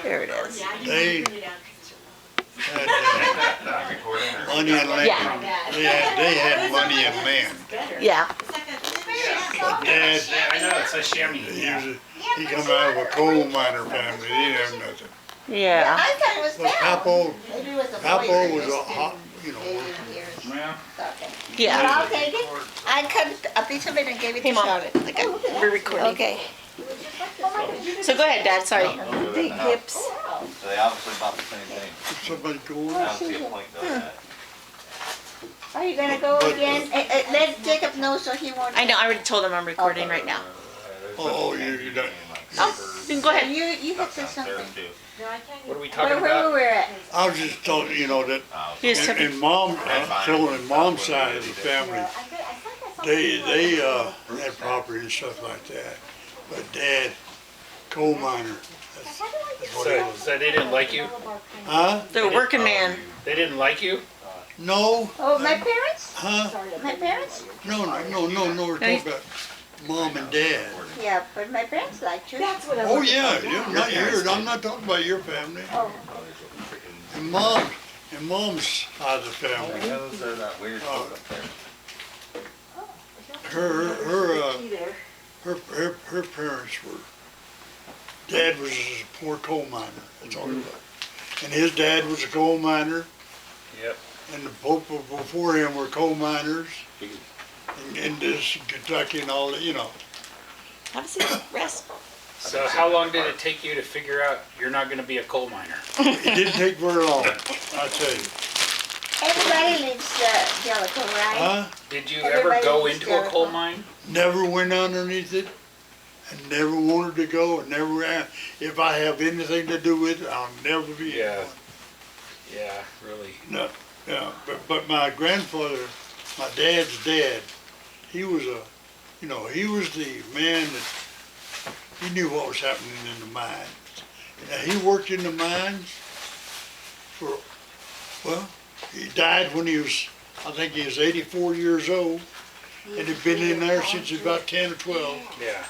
There it is. They had money and land. Yeah. They had money and land. Yeah. But Dad, I know, it's a shimmy. he come out of a coal miner family. He didn't have nothing. Yeah. I thought it was But down. Papa was a hot, you know. Well, Okay. Yeah. I'll take it. I cut a piece of it and gave it Hey, to Mom. Charlotte. Okay. We're recording. Okay. So go ahead, Dad. Sorry. Big hips. So they obviously bought the same thing. Somebody going. I don't see a point doing that. Are you gonna go But- again? Let Jacob know so he won't. I know. I already told him I'm recording right now. Oh, you don't. Oh, you can go ahead. You had said something. what are we talking Where about? we were at. I was just telling you know that You just took it. in Mom's side of the family, they had property and stuff like that. But Dad, coal miner. That's what he was. So they didn't like you? Huh? The working man. They didn't like you? No. Oh, my parents? Huh? My parents? No. We're talking about Mom and Dad. Yeah, but my parents liked you. Oh yeah, not yours. I'm not talking about your family. Oh, And Mom's side of the family. Those are that weird stuff up there. Her parents were. Dad was a poor coal miner. That's all he was. And his dad was a coal miner. Yep. And the people before him were coal miners. And this Kentucky and all that, you know. Have a seat. Rest. So how long did it take you to figure out you're not gonna be a coal miner? It didn't take very long, I tell you. everybody leaves Jellicoe, right? Huh? Did you ever go Everybody's into a coal mine? Never went underneath it, and never wanted to go, and never. If I have anything to do with it, I'll never be. Yeah. Yeah, really. No, yeah. But my grandfather, my dad's dad, he was he was the man that he knew what was happening in the mines. Now, he worked in the mines for, well, he died when he was, I think he was 84 years old, and had been in there since he was about 10 or 12, Yeah.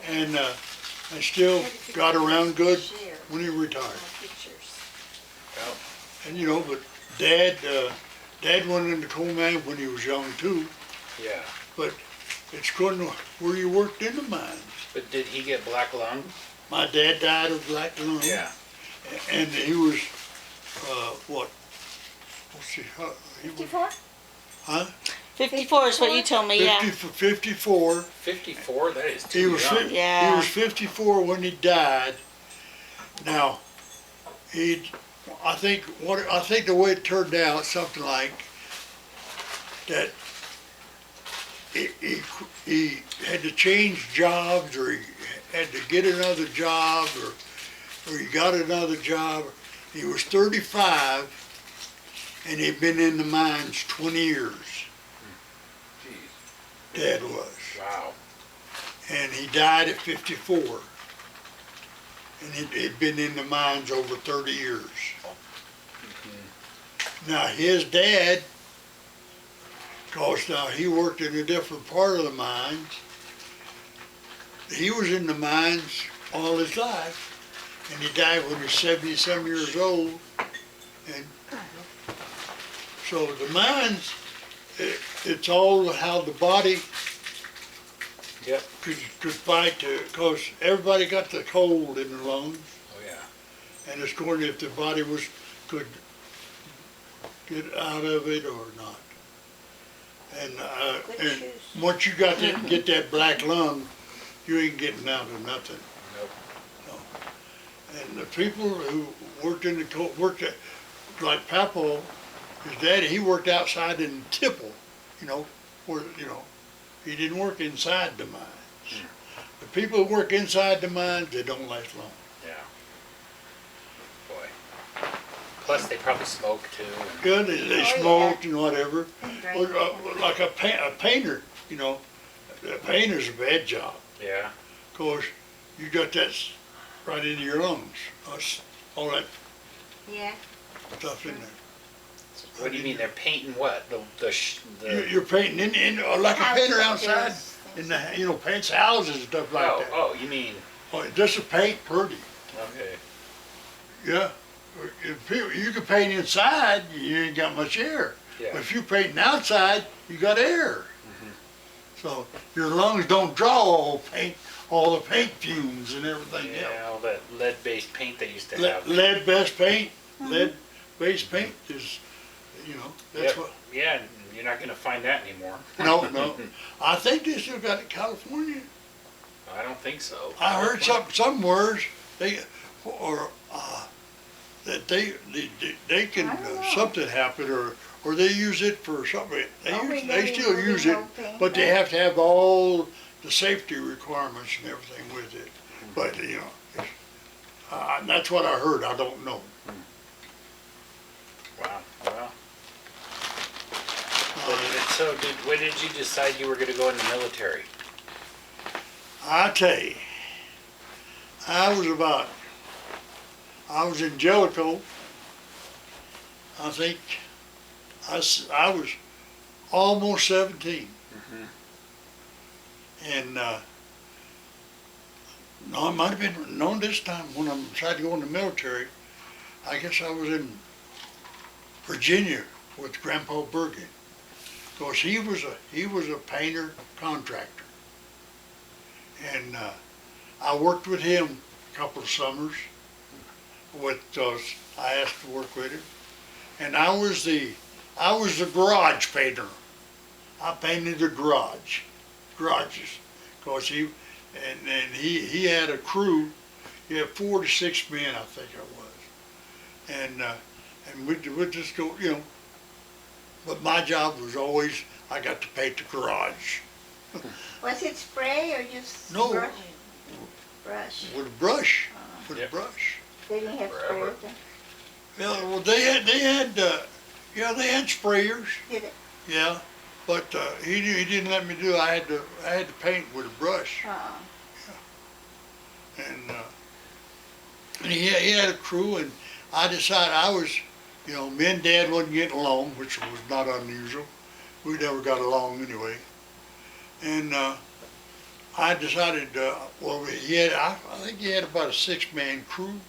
and still got around good when he retired. Well, And but Dad went into coal mine when he was young too, yeah. but it's going to where you worked in the mines. But did he get black lung? My dad died of black lung. Yeah. And he was, what? Let's see, he was, 54? huh? 54 is what you told me, yeah. 54. 54? That is He too was, young. Yeah. he was 54 when he died. Now, I think the way it turned out, something like that. He had to change jobs, or he had to get another job, or he got another job. He was 35, and he'd been in the mines 20 years. Dad was. Wow. And he died at 54. And he'd been in the mines over 30 years. Now his dad, because now he worked in a different part of the mines, he was in the mines all his life, and he died when he was 70-some years old. And so the mines, it's all how the body Yep. could fight because everybody got the cold in their lungs, Oh, yeah. and it's going if the body could get out of it or not. And once you got to get that black lung, you ain't getting out of nothing. Nope. No. And the people who worked in the coal, like Papa, his daddy, he worked outside in Tipple, where he didn't work inside the mines. The people who work inside the mines, they don't last long. Yeah. Boy. Plus, they probably smoke too. And Good, they Oh, smoked and whatever. Right. Like a painter, a painter's a bad job. yeah. Of course, you got that right into your lungs, all that Yeah. stuff in there. What do you mean? They're painting what? You're painting in like a painter outside, in the paints houses and stuff like that. Oh, you mean? Oh, just a paint pretty. Okay. Yeah. If you can paint inside, you ain't got much air. Yeah. But if you're painting outside, you got air. So your lungs don't draw all the paint fumes and everything else. Yeah, all that lead-based paint they used to have. Lead-based paint, lead-based paint is, that's Yep. what. Yeah, and you're not gonna find that anymore. No. I think they still got it in California. I don't think so. I heard some words that they can I don't know. something happen or they use it for something. They maybe still moving use it, whole thing, but they but- have to have all the safety requirements and everything with it. But that's what I heard. I don't know. Wow. Well. So when did you decide you were gonna go in the military? I tell you, I was in Jellicoe. I think I was almost 17. And no, it might have been known this time when I decided to go in the military. I guess I was in Virginia with Grandpa Bergen. Of course, he was a painter contractor. And I worked with him a couple of summers. I asked to work with him, and I was the garage painter. I painted the garages, cause he had a crew. He had 4 to 6 men, I think I was, and we'd just go, But my job was always I got to paint the garage. Was it spray or just No. brush? Brush. With a brush, with Yep. a brush. They didn't have Forever. sprayers then? Well, they had sprayers, Did it? yeah, but he didn't let me do it. I had to paint with a brush, and he had a crew, and I decided I was, me and Dad wasn't getting along, which was not unusual. We never got along anyway, and I decided, I think he had about a 6-man crew.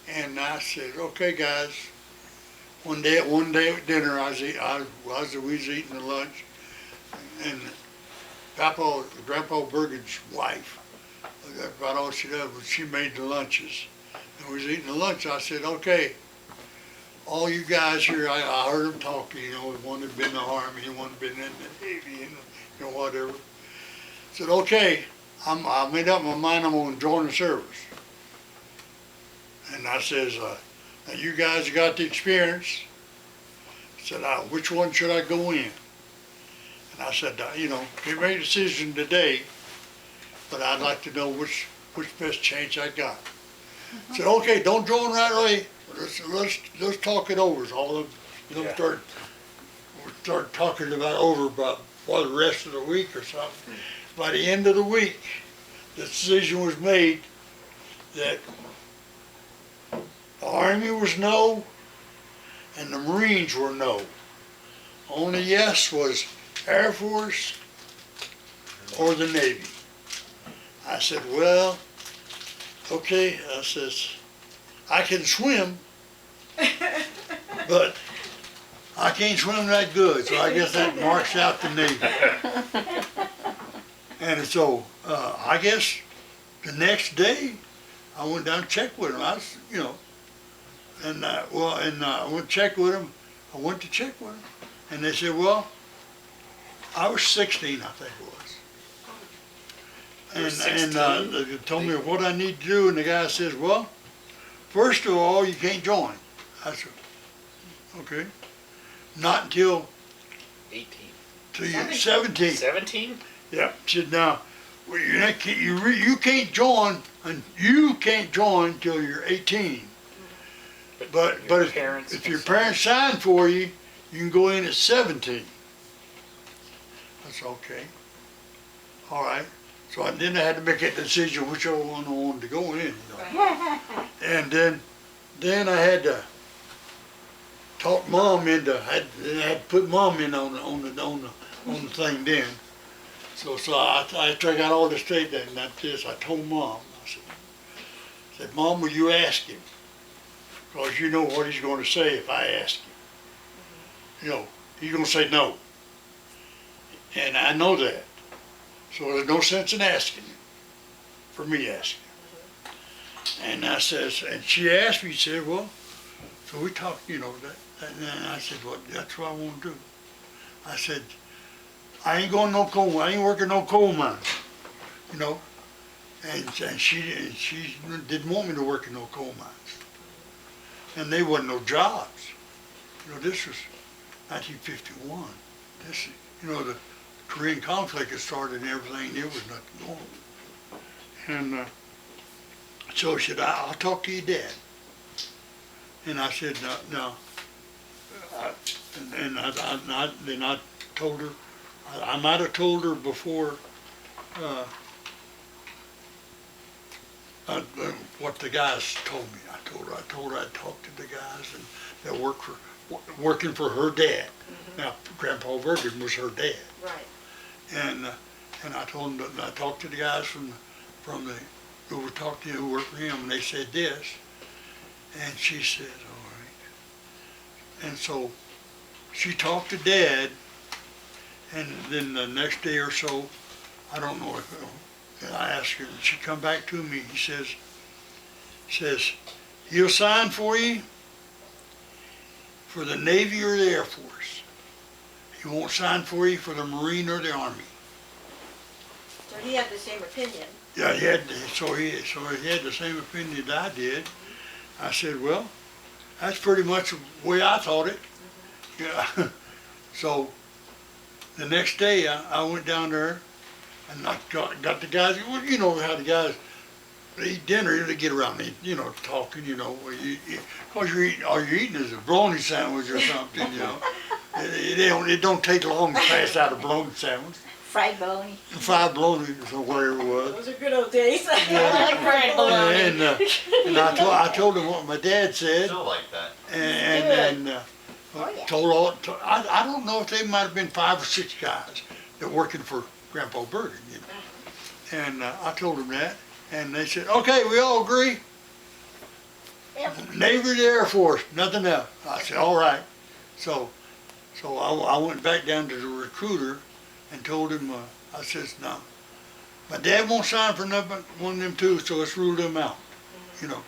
And I said, okay, guys. One day at dinner, we was eating the lunch, and Grandpa Bergen's wife, about all she did was she made the lunches. And we was eating the lunch. I said, okay, all you guys here, I heard them talking. One had been in the Army, one had been in the Navy, and whatever. I said, okay, I made up my mind. I'm going to join the service. And I says, now you guys got the experience. I said, which one should I go in? And I said, can't make a decision today, but I'd like to know which best chance I got. I said, okay, don't join right away. Let's talk it over. So all of them, start talking about the rest of the week or something. By the end of the week, the decision was made that the Army was no, and the Marines were no. Only yes was Air Force or the Navy. I said, well, okay. I says, I can swim, but I can't swim that good, so I guess that marks out the Navy. And so, I guess the next day, I went down and checked with him. I was, I went to check with him. I went to check with him, and they said, well, I was 16, I think it was. And they told me what I need to do, and the guy says, well, first of all, you can't join. I said, okay. Not until 18. till you're 17. 17? Yeah. He said, now, well, you can't join, and you can't join till you're 18. But if your parents sign for you, you can go in at 17. That's okay. All right. So then I had to make that decision whichever one I wanted to go in. And then I had to talk Mom into. I had to put Mom in on the thing then. So I got all this straight, and that's this. I told Mom. I said, Mom, will you ask him? Because you know what he's gonna say if I ask him. You know, he's gonna say no. And I know that. So there's no sense in asking him, for me asking. And I says, and she asked me, she said, well, so we talked, you know, and I said, well, that's what I want to do. I said, I ain't going no coal, I ain't working no coal mines, you know. And she didn't want me to work in no coal mines. And there wasn't no jobs. You know, this was 1951. This, you know, the Korean conflict had started and everything, there was nothing going. And so she said, I'll talk to your dad. And I said, no. And then I told her, I might have told her before what the guys told me. I told her I'd talk to the guys and that working for her dad. Now, Grandpa Bergen was her dad. Right. And I told them, I talked to the guys from the who were talking to who worked for him, and they said this. And she said, all right. And so she talked to Dad, and then the next day or so, I don't know if I asked her, and she come back to me. He says, he'll sign for you for the Navy or the Air Force. He won't sign for you for the Marine or the Army. So he had the same opinion. Yeah, he had the same opinion that I did. I said, well, that's pretty much the way I thought it. Yeah. So the next day I went down there and I got the guys, well, you know how the guys, they eat dinner, they get around, you know, talking, you know, because all you're eating is a bologna sandwich or something, you know. It don't take long to pass out a bologna sandwich. Fried bologna. 5 bologna or whatever it was. Those are good old days. I like fried bologna. And I told him what my dad said, Still like that. and Oh, yeah. I don't know if they might have been 5 or 6 guys that working for Grandpa Bergen, you know. And I told them that, and they said, okay, we all agree. Navy or the Air Force, nothing else. I said, all right. So I went back down to the recruiter and told him, I says, no, my dad won't sign for nothing, one of them two, so let's rule them out, you know.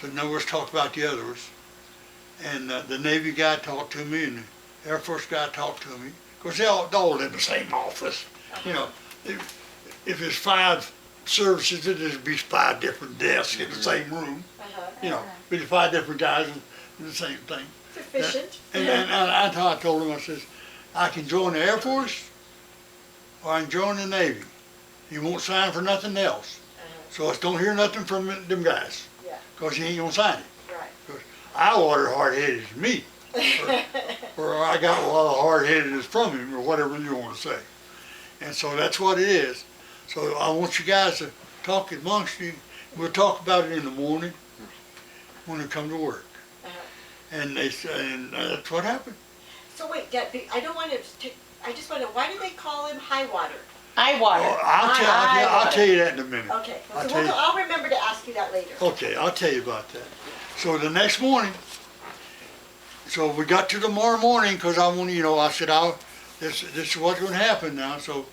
So now let's talk about the others. And the Navy guy talked to me, and the Air Force guy talked to me. Of course, they're all in the same office, you know. If it's 5 services, it'd be 5 different desks in the same room, you know. But 5 different guys in the same thing. Sufficient. And I told him, I says, I can join the Air Force or I can join the Navy. He won't sign for nothing else. So let's don't hear nothing from them guys. Yeah. Because he ain't gonna sign it. Right. I water hard-headed as me. Or I got a lot of hard-headedness from him, or whatever you want to say. And so that's what it is. So I want you guys to talk amongst you. We'll talk about it in the morning when we come to work. And that's what happened. So wait, Dad, I don't want to take, I just want to, why do they call him high water? I water. Oh, I'll tell you that in a minute. Okay, I'll so tell you. I'll remember to ask you that later. Okay, I'll tell you about that. So the next morning, so we got to tomorrow morning, because I want, you know, I said, this is what's going to happen now. So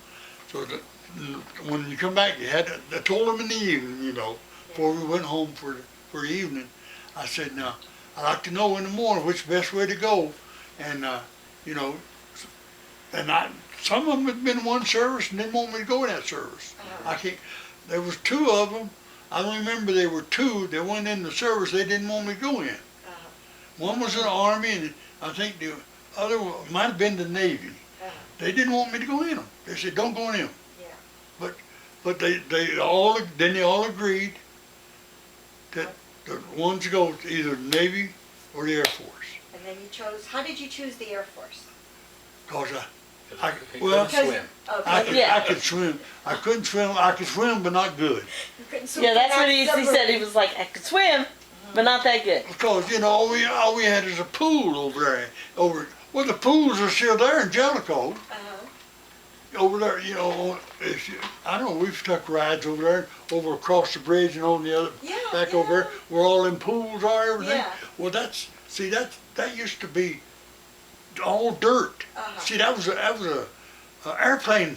when you come back, I told them in the evening, you know, before we went home for the evening, I said, now, I'd like to know in the morning which the best way to go. And, you know, and some of them had been in one service and didn't want me to go in that service. There was 2 of them. I remember there were 2 that went in the service they didn't want me to go in. One was in the Army, and I think the other one might have been the Navy. They didn't want me to go in them. They said, don't go in them. Yeah. But they all agreed that the ones to go to either the Navy or the Air Force. And then you chose, how did you choose the Air Force? Cause He well, couldn't swim. Okay. I could swim. I couldn't swim. I could swim, but not good. You couldn't swim Yeah, that's in what that he submarine. said. He was like, I could swim, but not that good. Because you know, all we had is a pool over there. Well, the pools are still there in Jellicoe. over there, you know, if you, I don't know, we've took rides over there, over across the bridge and on the other, Yeah, back over there, where all them pools are, everything. Yeah. Well, see, that used to be all dirt. Uh-huh. See, that was a airplane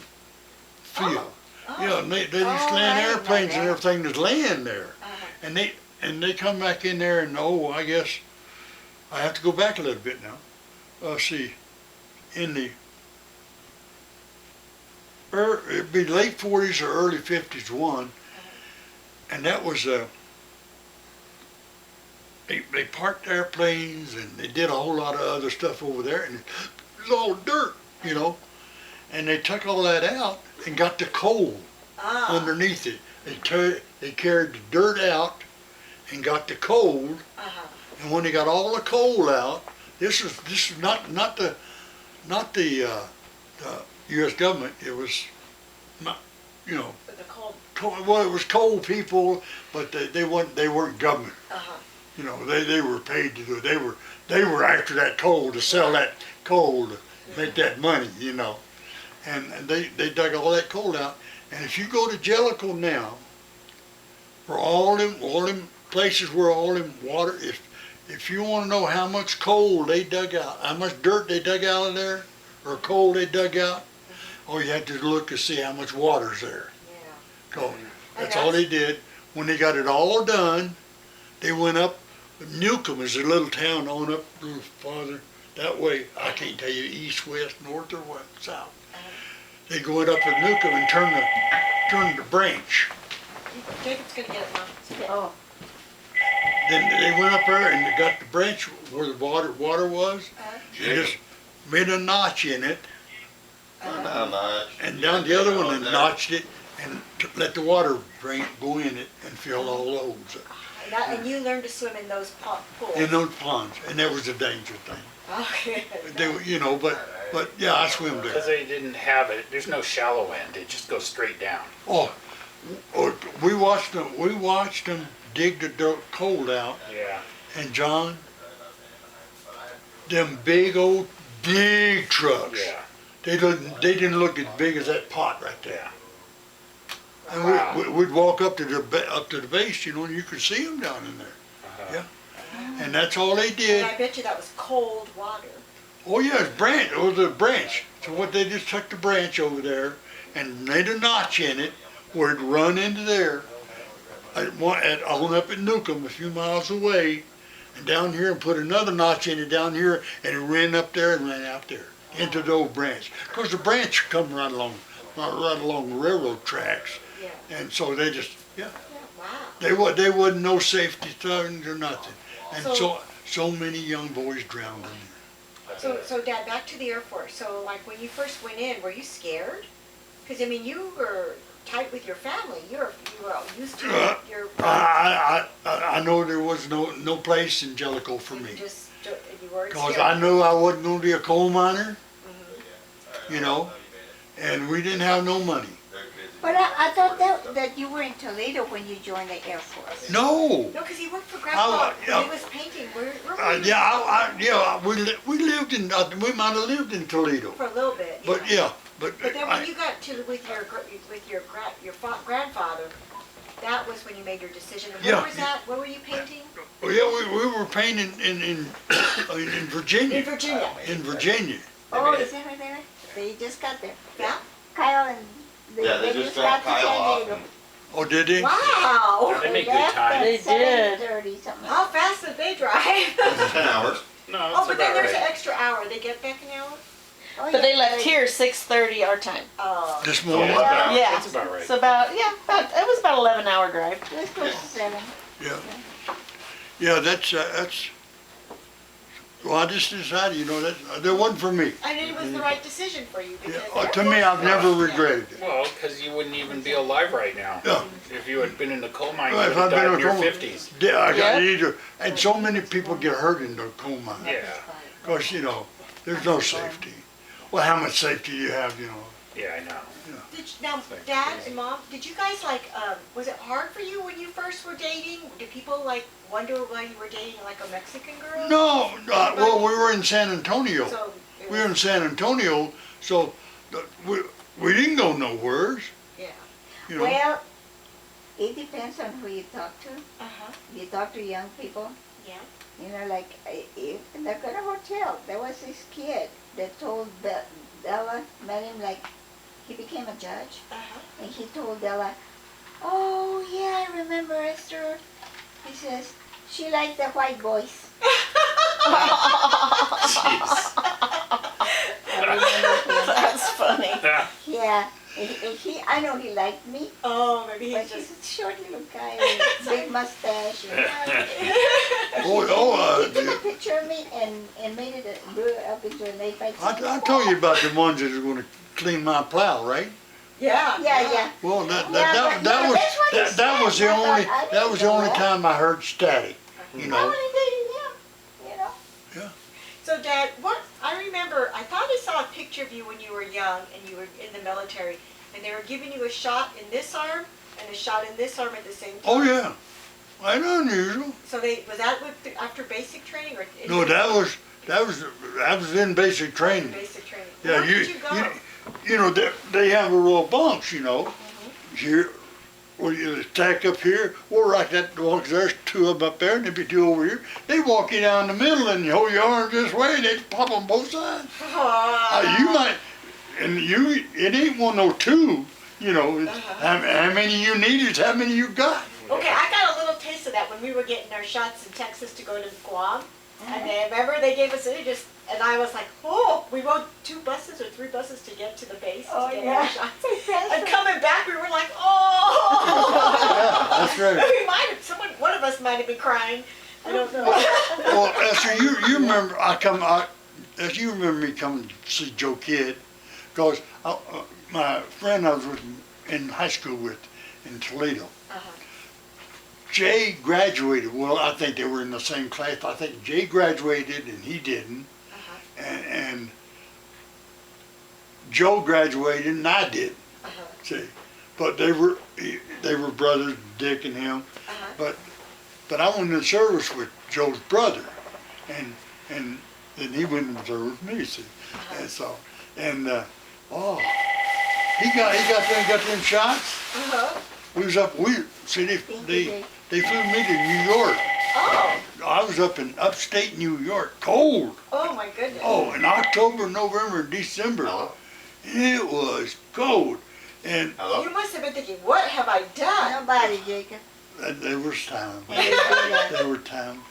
field. Oh. You know, and they used to Oh, land I didn't know airplanes and that. everything was laying there. Uh-huh. And they come back in there and, oh, I guess, I have to go back a little bit now. See, in the, it'd be late 40s or early 50s one, and that was, they parked airplanes and they did a whole lot of other stuff over there, and it was all dirt, you know. And they took all that out and got the coal Ah. underneath it. They carried the dirt out and got the coal, Uh-huh. and when they got all the coal out, this is not the U.S. government. It was not, you know, But the cold. well, it was coal people, but they weren't government. Uh-huh. You know, they were paid to do it. They were after that coal to sell that coal to make that money, you know. And they dug all that coal out. And if you go to Jellicoe now, where all them places where all them water, if you want to know how much coal they dug out, how much dirt they dug out of there, or coal they dug out, all you have to look to see how much water's there. Yeah. So that's all they did. When they got it all done, they went up. Newcomb is a little town on up a little farther that way. I can't tell you east, west, north, or west, south. They go up at Newcomb and turn the branch. Jacob's gonna get it now. Oh, Then they went up there and they got the branch where the water was. They just made a notch in it, and down the other one and notched it and let the water drain go in it and fill all those And you learned to swim in those pools. in those ponds. And that was a danger thing. Okay. They were, you know, but yeah, I swim Because there. they didn't have it, there's no shallow end, it just goes straight down. Oh, we watched them dig the dirt coal out. Yeah. And John, them big trucks. Yeah. They didn't look as big as that pot right there. Yeah. And Wow. we'd walk up to the base, you know, and you could see them down in there. Uh-huh. Yeah. And that's all they And did. I bet you that was cold water. Oh yeah, it was a branch. So what they just took the branch over there and made a notch in it where it'd run into there. On up at Newcomb, a few miles away, and down here, and put another notch in it down here, and it ran up there and ran out there into the old branch. Of course, the branch come right along the railroad tracks, Yeah. and so they just Yeah. Wow. they wasn't no safety things or nothing, and So- so many young boys drowned in there. So Dad, back to the Air Force. So like when you first went in, were you scared? Because I mean, you were tight with your family. You were used to your. I know there was no place in Jellicoe for me. You weren't Because scared. I knew I wasn't going to be a coal miner, you know, and we didn't have no money. but I thought that you were in Toledo when you joined the Air Force. No. No, because he worked for Grandpa. yeah. He was painting. Where were you? We lived in, we might have lived in Toledo. For a little bit. But yeah, but But then when you got to with your grandfather, that was when you made your decision. And Yeah. What was that? What were you painting? we were painting in Virginia. In Virginia. In Virginia. Oh, is that where they were? They just got there. Yeah. Kyle and They just dropped to Kyle San off. Diego. Oh, did they? Wow. They make good left time. at They did. 7:30 something. How fast did they drive? 10 hours. No, Oh, it's but then about there's an right. extra hour. They get back an hour? Oh, But they yeah, left here 6:30 our time. Oh. This morning? Yeah. Yeah. That's about right. So it was about 11-hour drive. It was close to 7. Yeah. Yeah, that's, well, I just decided, you know, that wasn't for me. And it was the right decision for you because. Yeah, to me, I've never regretted it. Well, because you wouldn't even be alive right now. Yeah. If you had been in the coal mine, you Well, would if have I'd been died in in a your coal- 50s. Yeah, I got Yeah. either. And so many people get hurt in the coal mine. Yeah. Because, you know, there's no safety. Well, how much safety do you have, you know? Yeah, I know. Now, like Dad crazy. and Mom, did you guys was it hard for you when you first were dating? Did people wonder why you were dating like a Mexican girl? No, well, we were in San Antonio. So it We were in was, San Antonio, so we we didn't go nowheres, Yeah. you know. Well, it depends on who you talk to. Uh-huh. You talk to young people, Yeah. you know, like in the Gonna Hotel, there was this kid that told Della, met him like, he became a judge, Uh-huh. and he told Della, oh yeah, I remember Esther. He says, she liked the white boys. Jeez. I remember him. That's funny. Yeah, I know he liked me, Oh, maybe but he's he's just. a short little guy with a big mustache. Oh, He took a picture of me and made it, blew it up into an 8x6. I told you about the ones that are gonna clean my plow, right? Yeah. Yeah. Well, Yeah, but that's what he that was the said, only, but I that didn't was the know only that. time I heard static, you I know. only dated him, you know. So, Dad, what I remember, I thought I saw a picture of you when you were young and you were in the military, and they were giving you a shot in this arm and a shot in this arm at the same time. Oh, yeah. Ain't unusual. So was that after basic training or? No, that was in basic training. Basic training. Yeah, Where did you go? you know, they have a row of bunks, you know. Here, well, you stack up here, well, right that bunks, there's two of them up there, and there'd be two over here. They walk you down the middle and you hold your arms this way, and they pop on both sides. You might, it ain't one no two, you know. How many you need is how many you got. Okay, I got a little taste of that when we were getting our shots in Texas to go to Guam. And then remember they gave us and I was like, oh, we rode 2 buses or 3 buses to get to the base to get our shots. And coming back, we were like, oh. That's right. One of us might have been crying. I don't know. Well, Esther, you remember Esther, you remember me coming to see Joe Kidd, because my friend I was with in high school with in Toledo. Uh-huh. Jay graduated. Well, I think they were in the same class. I think Jay graduated and he didn't, and Joe graduated and I did. See, but they were brothers, Dick and him. But I went in service with Joe's brother, and then he went in service with me. See, and so he got them shots. We was up. They flew me to New York. Oh. I was up in upstate New York, cold. Oh my goodness. Oh, in October, November, and December, it was cold. And You must have been thinking, what have I done? Nobody, Jacob. there was time. When they do that. There were time.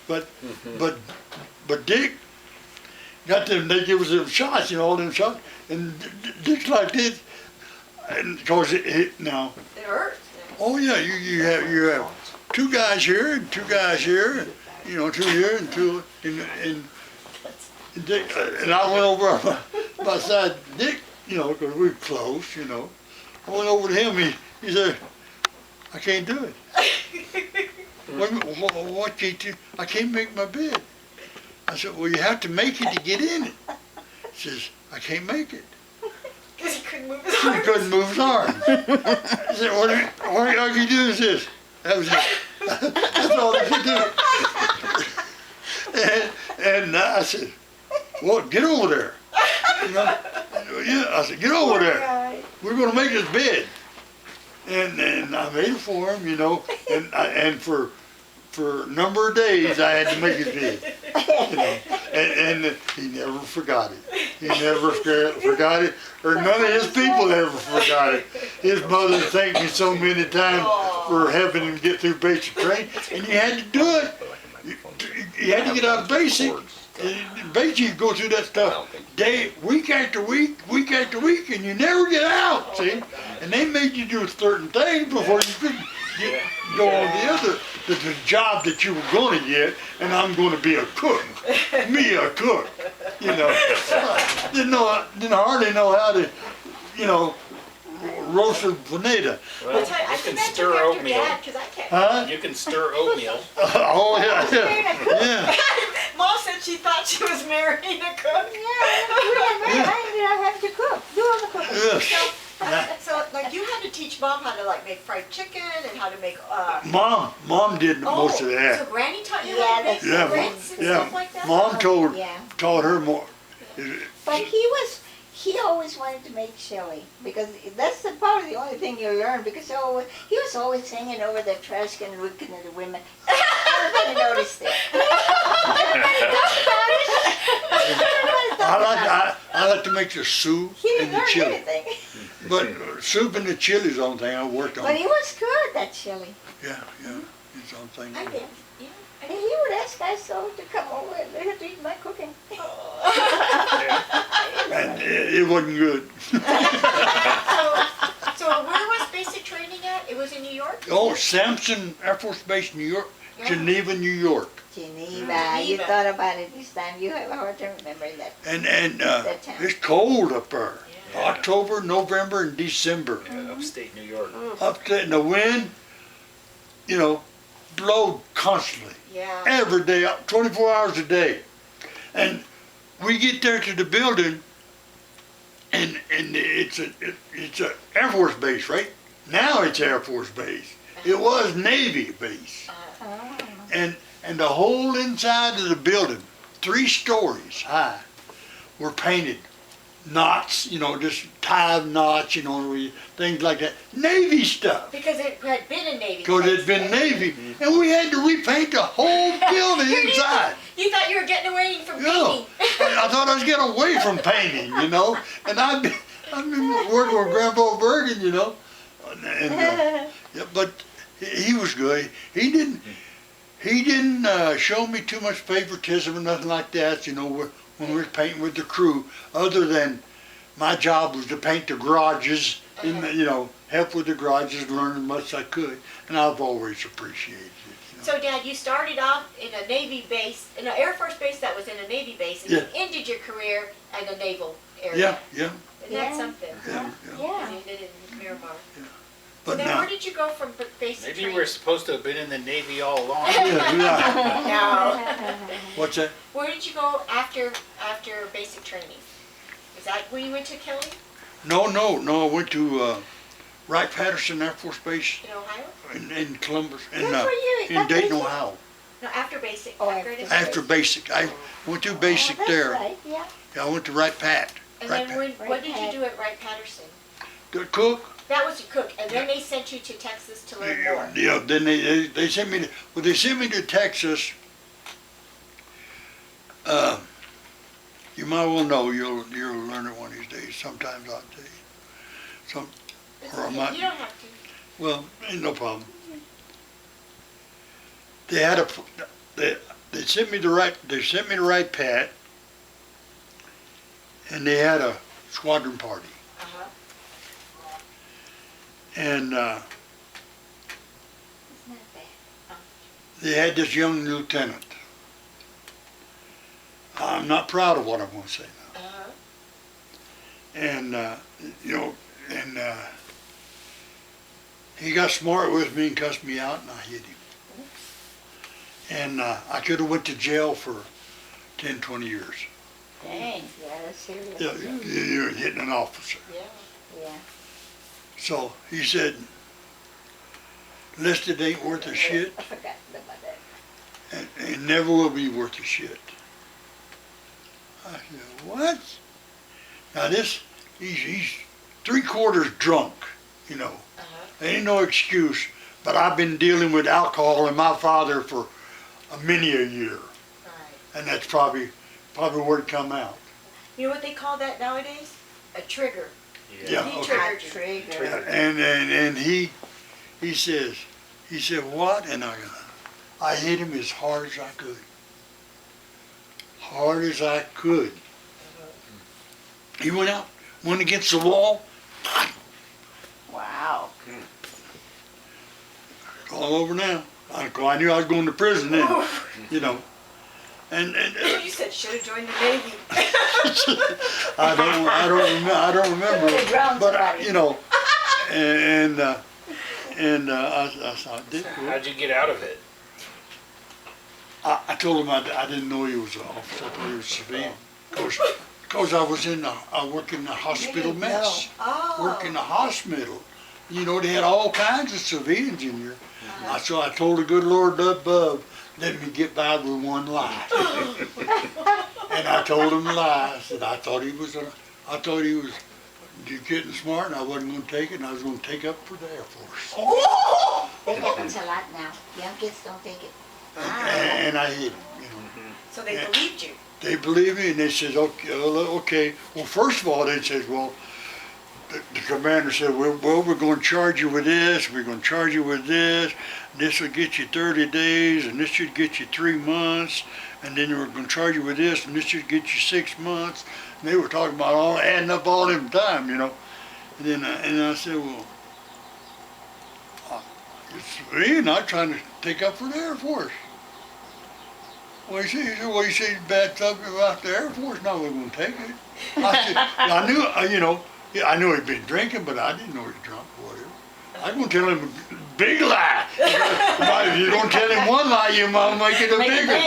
But Dick got them. They give us them shots, you know, all them shots, and Dick's like this, and because now. It hurts. Oh yeah, you have 2 guys here and 2 guys here, you know, 2 here and 2 and Dick, and I went over beside Dick, you know, because we were close, you know. I went over to him. He said, "I can't do it." What can't you? I can't make my bed. I said, "Well, you have to make it to get in it." He says, "I can't make it." Because he couldn't move his He arms. couldn't move his arms. I said, all you do is this. That was it. That's all he could do. And I said, well, get over there. You know? Yeah, I said, get over there. We're going to make this bed. And I made it for him, you know, and for a number of days I had to make his bed. You know, and he never forgot it. He never forgot it, or none of his people ever forgot it. His mother thanked me so many times for helping him get through basic training, and you had to do it. You had to get out of basic. Basic, you go through that stuff week after week, and you never get out, see? And they made you do certain things before you could go on the job that you were going to get, and I'm going to be a cook. Me a cook, you know. Didn't hardly know how to, you know, roast a potato. Well, I tell you, I you think can that's stir after oatmeal. Dad, because I can't. Huh? You can stir oatmeal. Oh, yeah. Mom said she thought she was marrying a cook. I have to cook. Do all the cooking. Yes. So, like, you had to teach Mom how to, like, make fried chicken and how to make, Mom did most of that. So Granny taught you Yeah, how to make that's- grits and Yeah, stuff like that? Mom taught Yeah. her more. But he he always wanted to make chili because that's probably the only thing you learn because he was always hanging over the trash can looking at the women. Everybody noticed it. Everybody talked about it. Everybody talked about it. I like to make the soup He and didn't the learn chili. anything. But soup and the chili is the only thing I worked on. But he was good at that chili. Yeah, it's the only thing. I did. Yeah. And he would ask us so to come over and they had to eat my cooking. And it wasn't good. So where was basic training at? It was in New York? Oh, Sampson Air Force Base, New York, Yeah. Geneva, New York. Geneva, you Geneva. thought about it this time. You have a hard time remembering that. And That town. it's cold up there. Yeah. October, November, and December. Yeah, upstate New York. Up there, and the wind, blowed constantly. Yeah. Every day, 24 hours a day. And we get there to the building, and it's a Air Force base, right? Now it's Air Force base. It was Navy base. Oh. And the whole inside of the building, 3 stories high, were painted knots, just tie knots, things like that. Navy stuff. Because it had been a Navy. Because place. it'd been Navy. And we had to repaint the whole building inside. You thought you were getting away from Yeah. painting. I thought I was getting away from painting, And I've been working with Grandpa Bergen, And, yeah, but he was good. He didn't show me too much favoritism or nothing like that, when we were painting with the crew, other than my job was to paint the garages, help with the garages, learn as much as I could, and I've always appreciated it. So, Dad, you started off in a Navy base, in an Air Force base that was in a Navy base, and you ended your career in a naval area. Yeah. Isn't that something? Yeah. Yeah. You did it in Miramar. But Then now, where did you go from basic Maybe you training? were supposed to have been in the Navy all along. yeah. No. What's that? Where did you go after basic training? Is that where you went to Kelly No, I went to Wright-Patterson Air Force Base in Ohio? in Columbus, That's where you- in that's Dayton, where you- Ohio. No, after basic. Oh, after after it. After basic, I went to basic Oh, that's there. right, yeah. Yeah, I went to Wright-Pat. And then Wright-Pat. what did you do at Wright Patterson? The cook. That was your cook, and then they sent you to Texas to learn more. Yeah, then they sent me to Texas. You might well know, you'll learn it one of these days. Sometimes I'll tell you. It's Or I okay. might- You don't have to. Well, ain't no problem. They sent me to Wright Pat, and they had a squadron party. Uh-huh. And It's not bad. they had this young lieutenant. I'm not proud of what I'm going to say now. Uh-huh. And he got smart with me and cussed me out, and I hit him. And I could have went to jail for 10, 20 years. Dang, yeah, that's serious. Yeah, you're hitting an officer. Yeah. Yeah. So he said, "Listed ain't worth a shit, I forgot about that. and it never will be worth a shit." I said, "What?" Now he's 3/4 drunk, Uh-huh. Ain't no excuse, but I've been dealing with alcohol and my father for many a year, Right. and that's probably where it come out. You know what they call that nowadays? A trigger. Yeah, He okay. triggered you. Trigger. Yeah, and he said, "What?" And I hit him as hard as I could. Hard as I could. He went against the wall, Wow. all over now. I knew I was going to prison then, And You said should have joined the Navy. I don't remember, They drowned but somebody. I thought, How'd you get out of it? I told him I didn't know he was an officer, I thought he was a civilian. Because I work in the hospital didn't mess. Oh. Work in the hospital. They had all kinds of civilians in here. So I told the good Lord up above, let me get by with one lie. And I told him the lie. I said I thought he was a I thought he was getting smart and I wasn't gonna take it and I was gonna take up for the Air Force. That happens a lot now. Young kids don't take it. And I hid, you know. So they believed you. They believed me and they said, okay. Well, first of all, they said, well, the commander said, well, we're going to charge you with this, we're going to charge you with this, this will get you 30 days, and this should get you 3 months, and then we're going to charge you with this, and this should get you 6 months. And they were talking about all adding up all them time, you know. And then I said, well, you're not trying to take up for the Air Force. Well, he said, well, you say bad stuff about the Air Force. No, we're going to take it. I said, I knew, you know, yeah, I knew he'd been drinking, but I didn't know he was drunk or whatever. I'm going to tell him a big lie. If you're going to tell him one lie, you might make it a big one.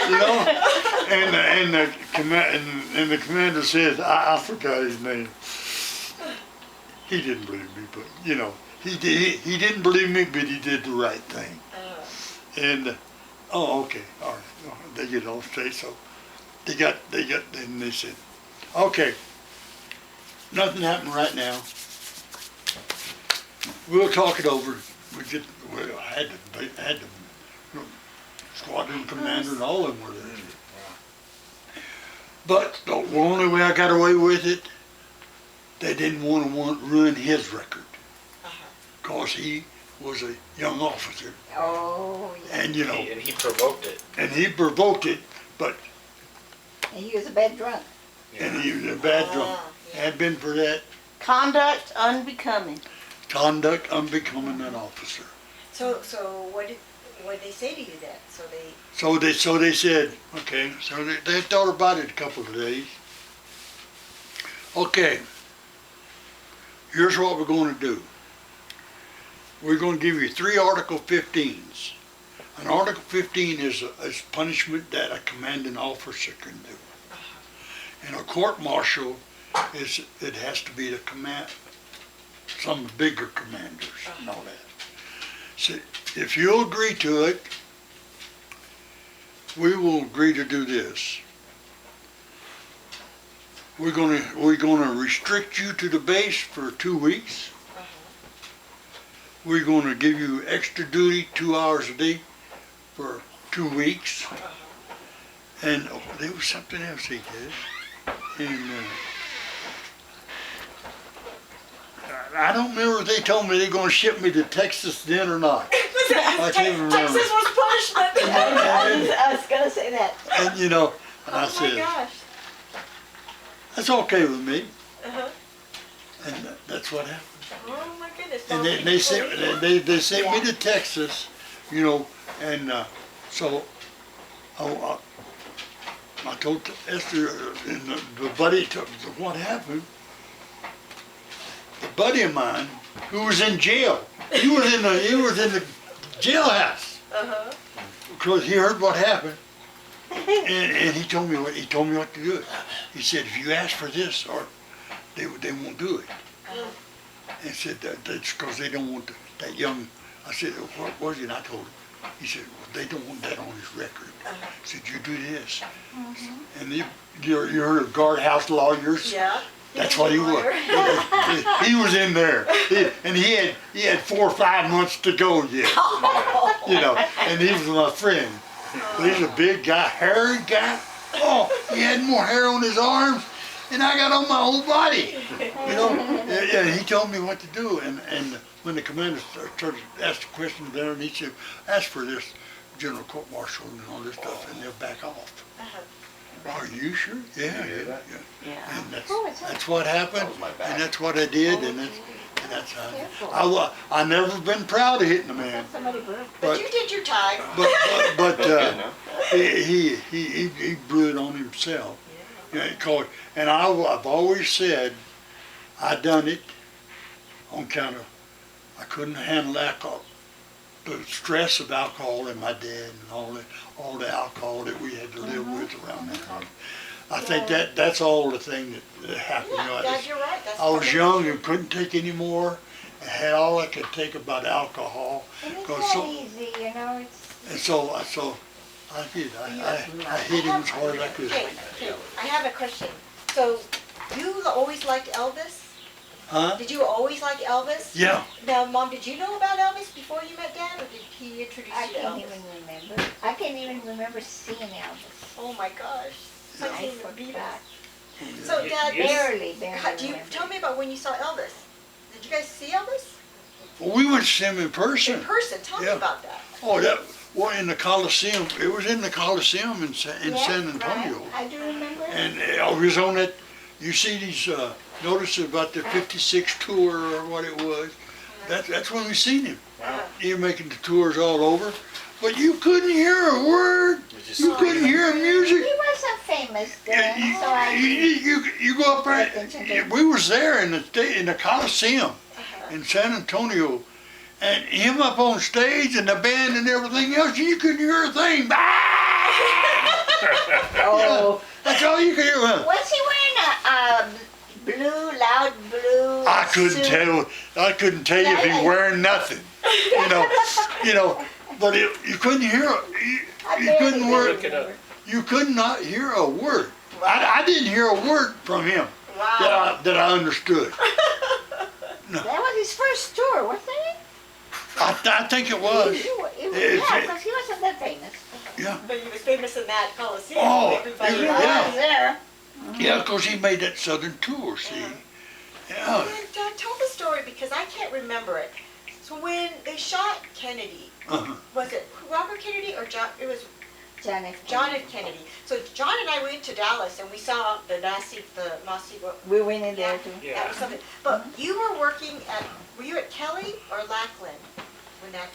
You know? And the commander says, I forgot his name. He didn't believe me, but, you know, he didn't believe me, but he did the right thing. And, oh, okay, all right. They get all straight, so and they said, okay, nothing happened right now. We'll talk it over. I had the squadron commander and all of them were there. But the only way I got away with it, they didn't want to ruin his record. Because he was a young officer. Oh, yeah. And, you know. And he provoked it. And he provoked it, but. And he was a bad drunk. And he was a bad drunk. Had been for that. Conduct unbecoming. Conduct unbecoming an officer. So what did they say to you then? So they said, okay, so they thought about it a couple of days. Okay, here's what we're going to do. We're going to give you 3 Article 15s. An Article 15 is punishment that a commanding officer can do. And a court-martial it has to be the some bigger commanders and all that. So if you'll agree to it, we will agree to do this. We're gonna restrict you to the base for 2 weeks. We're gonna give you extra duty 2 hours a day for 2 weeks. And there was something else he did. And I don't remember if they told me they're going to ship me to Texas then or not. I can't remember. Texas was punishment. I was going to say that. And you know, and I Oh my said, gosh. that's okay with me. Uh-huh. And that's what happened. Oh my goodness. And they sent me to Texas, you know, and so I told Esther and the buddy what happened. The buddy of mine who was in jail, he was in the jailhouse because he heard what happened, and he told me what to do. He said, if you ask for this, or they won't do it. And said that's because they don't want that young. I said, what was it? And I told him. He said, well, they don't want that on his record. He said, you do this. And you heard of guardhouse lawyers? Yeah. That's what he was. He was in there. And he had 4 or 5 months to go yet. You know, and he was my friend. He's a big guy, hairy guy. Oh, he had more hair on his arms than I got on my whole body. You know, and he told me what to do. And when the commander started asking questions there, and he said, ask for this general court martial and all this stuff, and they'll back off. Are you sure? Yeah. And that's what happened, and that's what I did, and that's how I never been proud of hitting a man. But you did your time. But he blew it on himself. And I've always said I done it on account of I couldn't handle alcohol, the stress of alcohol and my dad and all the alcohol that we had to live with around that time. I think that's all the thing that happened. Yeah, You know, Dad, you're right. That's I was young and couldn't take any more. I had all I could take about alcohol. And it's 'Cause not so- easy, you know. And so I did. I hit him as hard as I could. Okay, I have a question. So You always liked Elvis? Huh? Did you always like Elvis? Yeah. Now, Mom, did you know about Elvis before you met Dad, or did he introduce I you to can't Elvis? even remember. I can't even remember seeing Elvis. Oh my gosh. It's like I seeing the forgot. Beatles. So, Dad, Barely do you remember. tell me about when you saw Elvis? Did you guys see Elvis? Well, we went to see him in In person. person. Tell me Yeah. about that. Oh, that, well, in the Coliseum, it was in the Coliseum in Yeah, San Antonio. right. I do remember. And it was on that, you see these, notices about the 56 tour or what it was. That's when we seen him. Wow. He was making the tours all over. But you couldn't hear a word. You couldn't hear music. He wasn't famous Yeah, then, so I you go up there, Pay attention to- we was there in the Coliseum in San Antonio, and him up on stage and the band and everything else, you couldn't hear a thing. Oh. That's all you could hear. Was he wearing a blue, loud blue I couldn't suit? tell. I couldn't tell you if he wearing nothing. You know. But you couldn't hear. I You barely couldn't word. Look it up. You could not hear a word. I didn't hear a word from him Wow. that I understood. That was his first tour, wasn't it? I think it was. Yeah, because he wasn't that famous. Yeah. But he was famous in that Coliseum. Oh, Everybody yeah. loved I him. was there. Yeah, because he made that Southern tour, see. Yeah. And Dad, tell the story because I can't remember it. So when they shot Kennedy, Uh-huh. was it Robert Kennedy or John? It was John F. John F. Kennedy. So John and I went to Dallas and we saw the Nazi. We went in there too. Yeah. That was something. But you were working at. Were you at Kelly or Lackland when that?